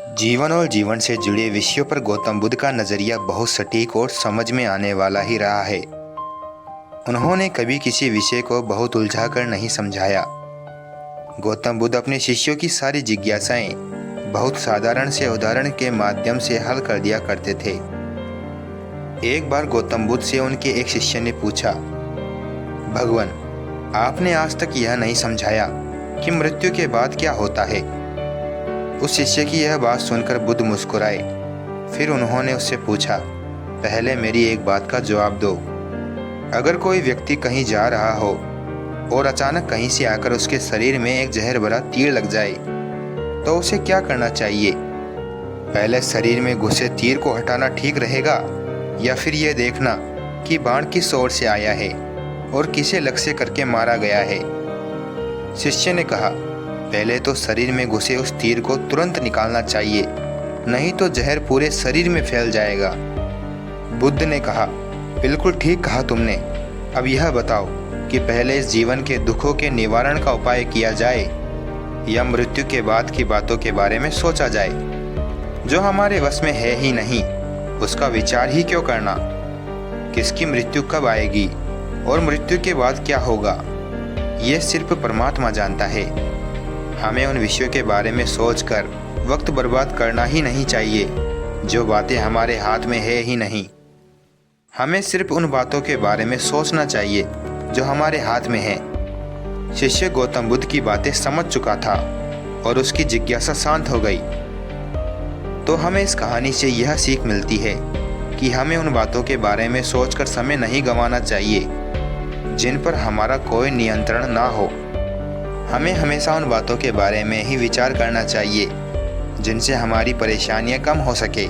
जीवन और जीवन से जुड़े विषयों पर गौतम बुद्ध का नज़रिया बहुत सटीक और समझ में आने वाला ही रहा है। उन्होंने कभी किसी विषय को बहुत उलझाकर नहीं समझाया। गौतम बुद्ध अपने शिष्यों की सारी जिज्ञासाएं बहुत साधारण से उदाहरण के माध्यम से हल कर दिया करते थे। एक बार गौतम बुद्ध से उनके एक शिष्य ने पूछा, भगवान, आपने आज तक यह नहीं समझाया कि मृत्यु के बाद क्या होता है। उस शिष्य की यह बात सुनकर बुद्ध मुस्कुराए। फिर उन्होंने उससे पूछा, पहले मेरी एक बात का जवाब दो। अगर कोई व्यक्ति कहीं जा रहा हो और अचानक कहीं से आकर उसके शरीर में एक जहर भरा तीर लग जाए तो उसे क्या करना चाहिए? पहले शरीर में घुसे तीर को हटाना ठीक रहेगा या फिर यह देखना कि बाण किस ओर से आया है और किसे लक्ष्य करके मारा गया है? शिष्य ने कहा, पहले तो शरीर में घुसे उस तीर को तुरंत निकालना चाहिए, नहीं तो जहर पूरे शरीर में फैल जाएगा। बुद्ध ने कहा, बिल्कुल ठीक कहा तुमने। अब यह बताओ कि पहले इस जीवन के दुखों के निवारण का उपाय किया जाए या मृत्यु के बाद की बातों के बारे में सोचा जाए? जो हमारे वश में है ही नहीं, उसका विचार ही क्यों करना? किसकी मृत्यु कब आएगी और मृत्यु के बाद क्या होगा, यह सिर्फ परमात्मा जानता है। हमें उन विषयों के बारे में सोचकर वक्त बर्बाद करना ही नहीं चाहिए जो बातें हमारे हाथ में है ही नहीं। हमें सिर्फ उन बातों के बारे में सोचना चाहिए जो हमारे हाथ में है। शिष्य गौतम बुद्ध की बातें समझ चुका था और उसकी जिज्ञासा शांत हो गई। तो हमें इस कहानी से यह सीख मिलती है कि हमें उन बातों के बारे में सोचकर समय नहीं गंवाना चाहिए जिन पर हमारा कोई नियंत्रण ना हो। हमें हमेशा उन बातों के बारे में ही विचार करना चाहिए जिनसे हमारी परेशानियां कम हो सके।